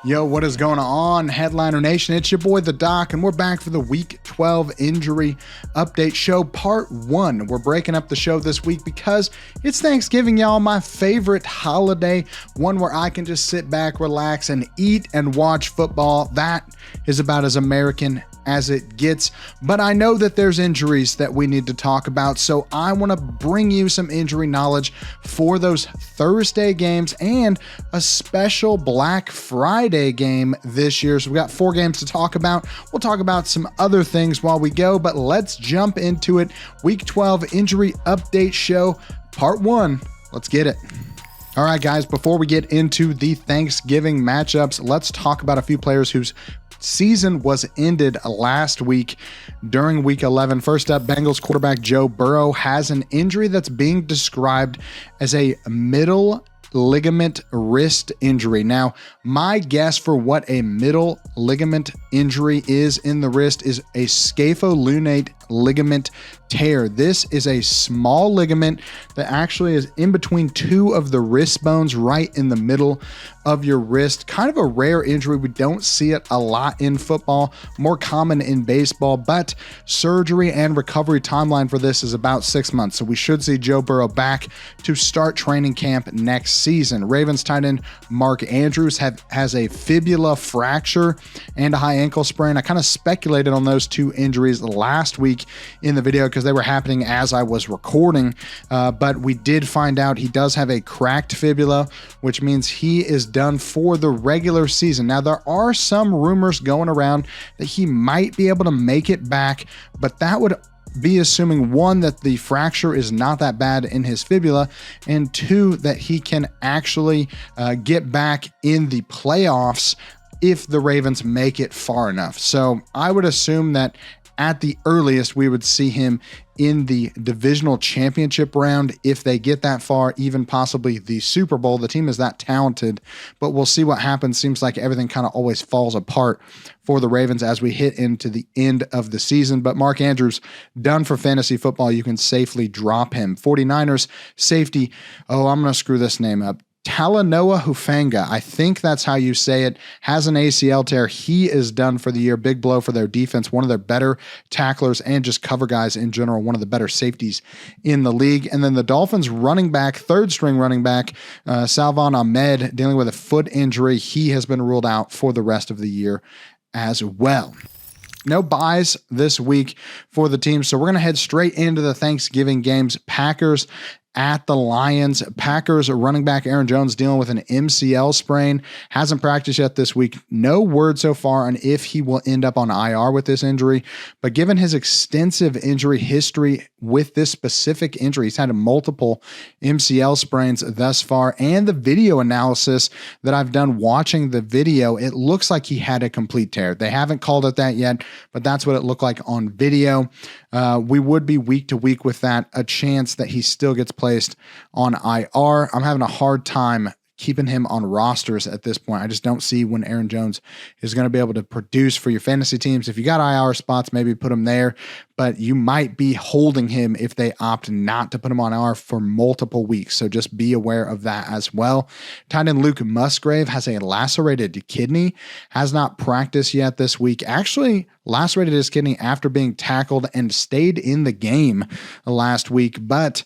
Yo, what is going on, Headliner Nation? It's your boy, The Doc, and we're back for the Week 12 Injury Update Show, Part 1. We're breaking up the show this week because it's Thanksgiving, y'all, my favorite holiday, one where I can just sit back, relax, and eat and watch football. That is about as American as it gets, but I know that there's injuries that we need to talk about, so I want to bring you some injury knowledge for those Thursday games and a special Black Friday game this year. So we got 4 games to talk about. We'll talk about some other things while we go, but let's jump into it. Week 12 Injury Update Show, Part 1. Let's get it. All right, guys, before we get into the Thanksgiving matchups, let's talk about a few players whose season was ended last week during week 11. First up, Bengals quarterback Joe Burrow has an injury that's being described as a middle ligament wrist injury. Now, my guess for what a middle ligament injury is in the wrist is a scapholunate ligament tear. This is a small ligament that actually is in between 2 of the wrist bones, right in the middle of your wrist. Kind of a rare injury. We don't see it a lot in football, more common in baseball, but surgery and recovery timeline for this is about 6 months. So we should see Joe Burrow back to start training camp next season. Ravens tight end Mark Andrews has a fibula fracture and a high ankle sprain. I kind of speculated on those 2 injuries last week in the video because they were happening as I was recording, but we did find out he does have a cracked fibula, which means he is done for the regular season. Now, there are some rumors going around that he might be able to make it back, but that would be assuming, 1, that the fracture is not that bad in his fibula, and 2, that he can actually get back in the playoffs if the Ravens make it far enough. So I would assume that at the earliest, we would see him in the divisional championship round if they get that far, even possibly the Super Bowl. The team is that talented, but we'll see what happens. Seems like everything kind of always falls apart for the Ravens as we hit into the end of the season. But Mark Andrews, done for fantasy football. You can safely drop him. 49ers safety. Oh, I'm going to screw this name up. Talanoa Hufanga, I think that's how you say it, has an ACL tear. He is done for the year. Big blow for their defense. One of their better tacklers and just cover guys in general. One of the better safeties in the league. And then the Dolphins running back, 3rd string running back, Salvon Ahmed, dealing with a foot injury. He has been ruled out for the rest of the year as well. No buys this week for the team. So we're going to head straight into the Thanksgiving games. Packers at the Lions. Packers running back Aaron Jones dealing with an MCL sprain. Hasn't practiced yet this week. No word so far on if he will end up on IR with this injury. But given his extensive injury history with this specific injury, he's had multiple MCL sprains thus far. And the video analysis that I've done watching the video, it looks like he had a complete tear. They haven't called it that yet, but that's what it looked like on video. We would be week to week with that, a chance that he still gets placed on IR. I'm having a hard time keeping him on rosters at this point. I just don't see when Aaron Jones is going to be able to produce for your fantasy teams. If you got IR spots, maybe put him there, but you might be holding him if they opt not to put him on IR for multiple weeks. So just be aware of that as well. Tight end Luke Musgrave has a lacerated kidney, has not practiced yet this week. Actually lacerated his kidney after being tackled and stayed in the game last week, but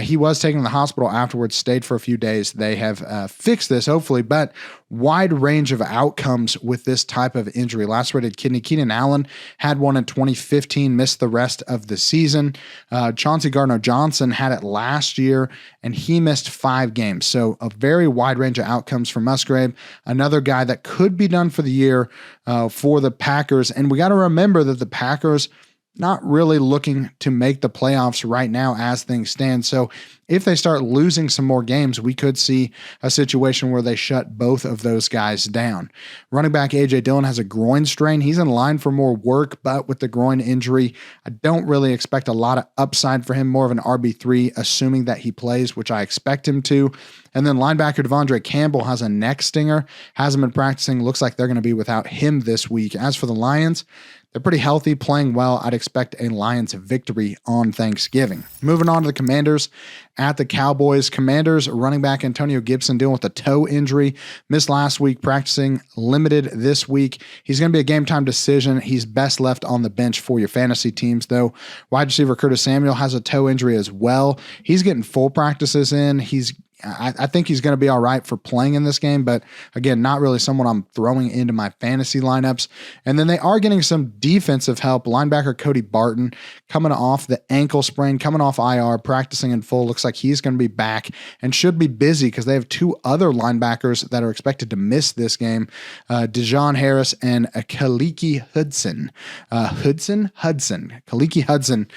he was taken to the hospital afterwards, stayed for a few days. They have fixed this, hopefully, but wide range of outcomes with this type of injury. Lacerated kidney. Keenan Allen had one in 2015, missed the rest of the season. Chauncey Gardner-Johnson had it last year, and he missed 5 games. So a very wide range of outcomes for Musgrave. Another guy that could be done for the year for the Packers. And we got to remember that the Packers not really looking to make the playoffs right now as things stand. So if they start losing some more games, we could see a situation where they shut both of those guys down. Running back A.J. Dillon has a groin strain. He's in line for more work, but with the groin injury, I don't really expect a lot of upside for him, more of an RB3, assuming that he plays, which I expect him to. And then linebacker Devondre Campbell has a neck stinger, hasn't been practicing. Looks like they're going to be without him this week. As for the Lions, they're pretty healthy, playing well. I'd expect a Lions victory on Thanksgiving. Moving on to the Commanders at the Cowboys. Commanders running back Antonio Gibson dealing with a toe injury. Missed last week, practicing limited this week. He's going to be a game time decision. He's best left on the bench for your fantasy teams, though. Wide receiver Curtis Samuel has a toe injury as well. He's getting full practices in. I think he's going to be all right for playing in this game, but again, not really someone I'm throwing into my fantasy lineups. And then they are getting some defensive help. Linebacker Cody Barton coming off the ankle sprain, coming off IR, practicing in full. Looks like he's going to be back and should be busy because they have two other linebackers that are expected to miss this game, Dejon Harris and Kaliki Hudson. Kaliki Hudson,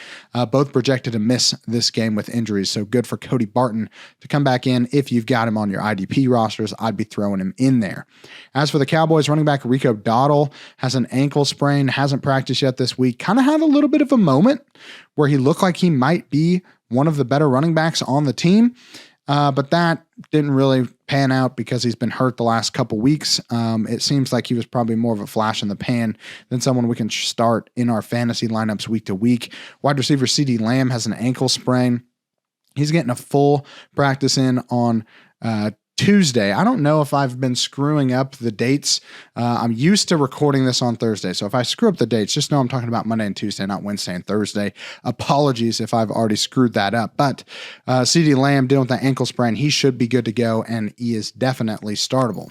both projected to miss this game with injuries. So good for Cody Barton to come back in. If you've got him on your IDP rosters, I'd be throwing him in there. As for the Cowboys, running back Rico Dowdle has an ankle sprain, hasn't practiced yet this week. Kind of had a little bit of a moment where he looked like he might be one of the better running backs on the team. But that didn't really pan out because he's been hurt the last couple weeks. It seems like he was probably more of a flash in the pan than someone we can start in our fantasy lineups week to week. Wide receiver CeeDee Lamb has an ankle sprain. He's getting a full practice in on Tuesday. I don't know if I've been screwing up the dates. I'm used to recording this on Thursday. So if I screw up the dates, just know I'm talking about Monday and Tuesday, not Wednesday and Thursday. Apologies if I've already screwed that up. But CeeDee Lamb dealing with that ankle sprain, he should be good to go, and he is definitely startable.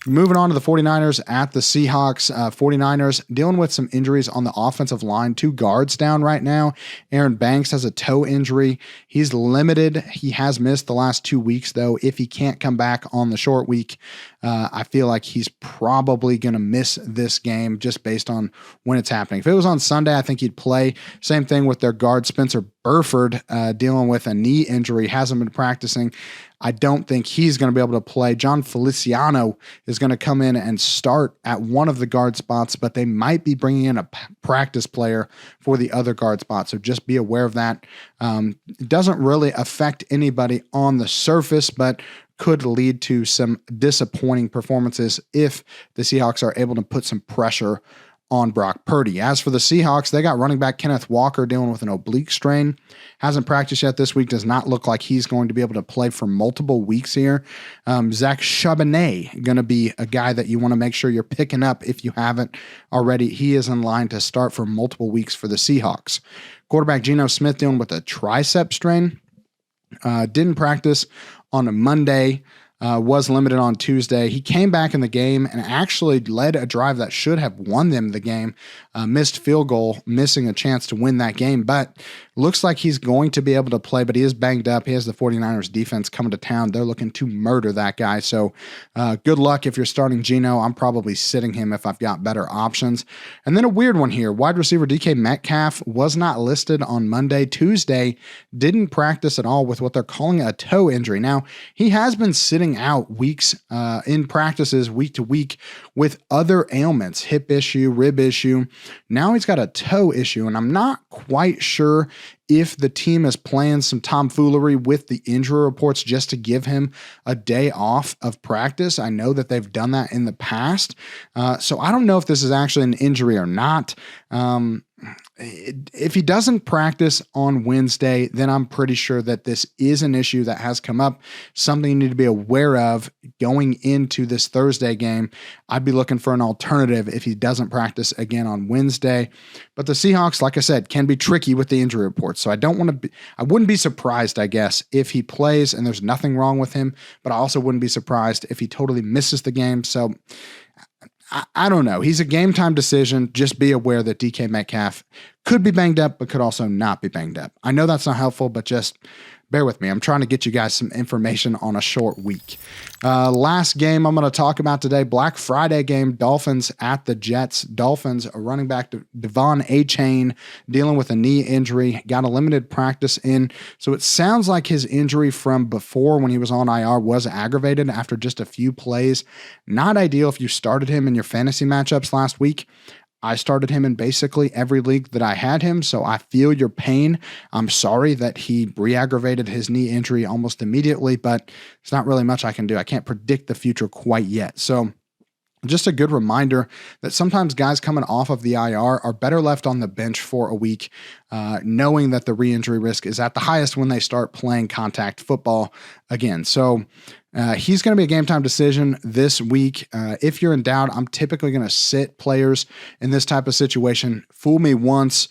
Moving on to the 49ers at the Seahawks. 49ers dealing with some injuries on the offensive line. Two guards down right now. Aaron Banks has a toe injury. He's limited. He has missed the last 2 weeks, though. If he can't come back on the short week, I feel like he's probably going to miss this game just based on when it's happening. If it was on Sunday, I think he'd play. Same thing with their guard, Spencer Burford, dealing with a knee injury, hasn't been practicing. I don't think he's going to be able to play. John Feliciano is going to come in and start at one of the guard spots, but they might be bringing in a practice player for the other guard spot. So just be aware of that. It doesn't really affect anybody on the surface, but could lead to some disappointing performances if the Seahawks are able to put some pressure on Brock Purdy. As for the Seahawks, they got running back Kenneth Walker dealing with an oblique strain. Hasn't practiced yet this week. Does not look like he's going to be able to play for multiple weeks here. Zach Charbonnet going to be a guy that you want to make sure you're picking up if you haven't already. He is in line to start for multiple weeks for the Seahawks. Quarterback Geno Smith dealing with a tricep strain. Didn't practice on a Monday. Was limited on Tuesday. He came back in the game and actually led a drive that should have won them the game. Missed field goal, missing a chance to win that game, but looks like he's going to be able to play, but he is banged up. He has the 49ers defense coming to town. They're looking to murder that guy. So good luck if you're starting Geno. I'm probably sitting him if I've got better options. And then a weird one here. Wide receiver DK Metcalf was not listed on Monday. Tuesday, didn't practice at all with what they're calling a toe injury. Now, he has been sitting out weeks in practices week to week with other ailments, hip issue, rib issue. Now he's got a toe issue, and I'm not quite sure if the team is playing some tomfoolery with the injury reports just to give him a day off of practice. I know that they've done that in the past. So I don't know if this is actually an injury or not. If he doesn't practice on Wednesday, then I'm pretty sure that this is an issue that has come up, something you need to be aware of going into this Thursday game. I'd be looking for an alternative if he doesn't practice again on Wednesday. But the Seahawks, like I said, can be tricky with the injury reports. So I wouldn't be surprised, I guess, if he plays and there's nothing wrong with him, but I also wouldn't be surprised if he totally misses the game. So I don't know. He's a game time decision. Just be aware that DK Metcalf could be banged up, but could also not be banged up. I know that's not helpful, but just bear with me. I'm trying to get you guys some information on a short week. Last game I'm going to talk about today, Black Friday game, Dolphins at the Jets. Dolphins, a running back, Devon Achane, dealing with a knee injury, got a limited practice in. So it sounds like his injury from before when he was on IR was aggravated after just a few plays. Not ideal if you started him in your fantasy matchups last week. I started him in basically every league that I had him, so I feel your pain. I'm sorry that he re-aggravated his knee injury almost immediately, but it's not really much I can do. I can't predict the future quite yet. So just a good reminder that sometimes guys coming off of the IR are better left on the bench for a week, knowing that the re-injury risk is at the highest when they start playing contact football again. So he's going to be a game time decision this week. If you're in doubt, I'm typically going to sit players in this type of situation. Fool me once,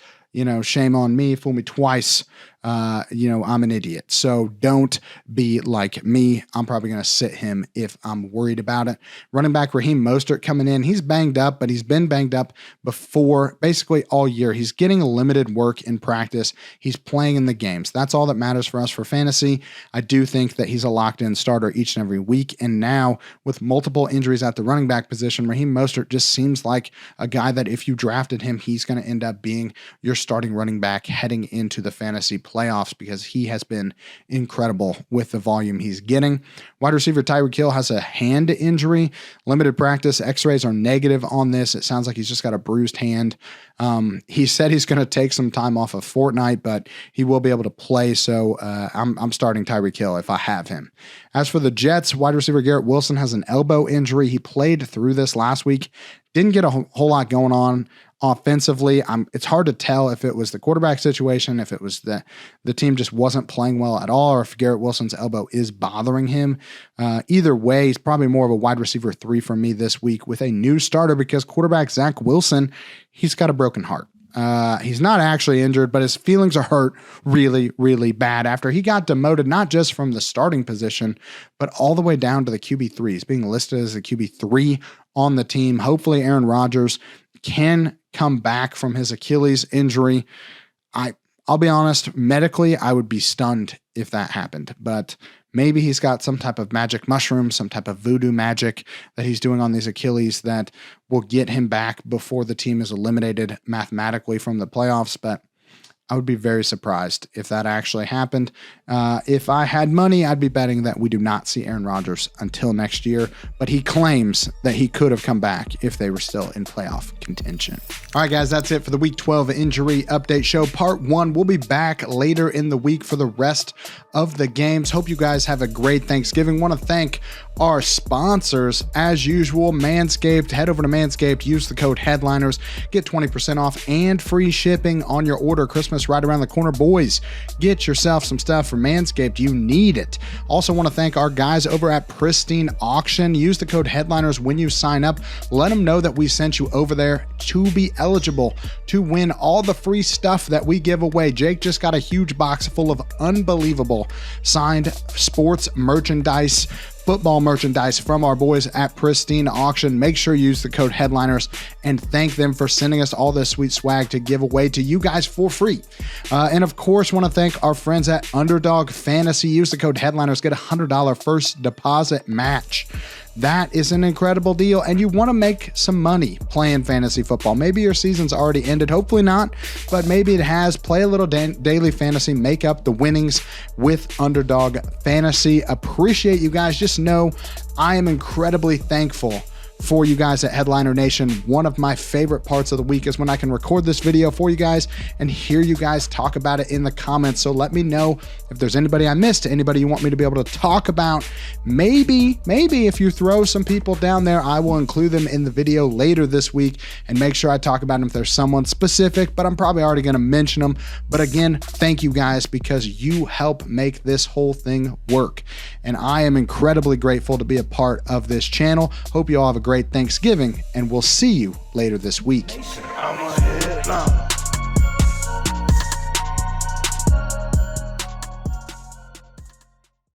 shame on me. Fool me twice, I'm an idiot. So don't be like me. I'm probably going to sit him if I'm worried about it. Running back Raheem Mostert coming in. He's banged up, but he's been banged up before basically all year. He's getting limited work in practice. He's playing in the games. That's all that matters for us for fantasy. I do think that he's a locked-in starter each and every week. And now with multiple injuries at the running back position, Raheem Mostert just seems like a guy that if you drafted him, he's going to end up being your starting running back heading into the fantasy playoffs because he has been incredible with the volume he's getting. Wide receiver Tyreek Hill has a hand injury, limited practice. X-rays are negative on this. It sounds like he's just got a bruised hand. He said he's going to take some time off of Fortnite, but he will be able to play. So I'm starting Tyreek Hill if I have him. As for the Jets, wide receiver Garrett Wilson has an elbow injury. He played through this last week. Didn't get a whole lot going on offensively. It's hard to tell if it was the quarterback situation, if it was the team just wasn't playing well at all, or if Garrett Wilson's elbow is bothering him. Either way, he's probably more of a wide receiver 3 for me this week with a new starter because quarterback Zach Wilson, he's got a broken heart. He's not actually injured, but his feelings are hurt really, really bad after he got demoted, not just from the starting position, but all the way down to the QB3. He's being listed as a QB3 on the team. Hopefully Aaron Rodgers can come back from his Achilles injury. I'll be honest, medically, I would be stunned if that happened, but maybe he's got some type of magic mushroom, some type of voodoo magic that he's doing on these Achilles that will get him back before the team is eliminated mathematically from the playoffs. But I would be very surprised if that actually happened. If I had money, I'd be betting that we do not see Aaron Rodgers until next year, but he claims that he could have come back if they were still in playoff contention. All right, guys, that's it for the Week 12 Injury Update Show, Part 1. We'll be back later in the week for the rest of the games. Hope you guys have a great Thanksgiving. Want to thank our sponsors, as usual, Manscaped. Head over to Manscaped, use the code HEADLINERS, get 20% off and free shipping on your order. Christmas right around the corner. Boys, get yourself some stuff from Manscaped. You need it. Also want to thank our guys over at Pristine Auction. Use the code HEADLINERS when you sign up. Let them know that we sent you over there to be eligible to win all the free stuff that we give away. Jake just got a huge box full of unbelievable signed sports merchandise, football merchandise from our boys at Pristine Auction. Make sure you use the code HEADLINERS and thank them for sending us all this sweet swag to give away to you guys for free. And of course, want to thank our friends at Underdog Fantasy. Use the code HEADLINERS, get a $100 first deposit match. That is an incredible deal, and you want to make some money playing fantasy football. Maybe your season's already ended, hopefully not, but maybe it has. Play a little daily fantasy, make up the winnings with Underdog Fantasy. Appreciate you guys. Just know I am incredibly thankful for you guys at Headliner Nation. One of my favorite parts of the week is when I can record this video for you guys and hear you guys talk about it in the comments. So let me know if there's anybody I missed, anybody you want me to be able to talk about. Maybe if you throw some people down there, I will include them in the video later this week and make sure I talk about them if there's someone specific, but I'm probably already going to mention them. But again, thank you guys because you help make this whole thing work. And I am incredibly grateful to be a part of this channel. Hope you all have a great Thanksgiving, and we'll see you later this week.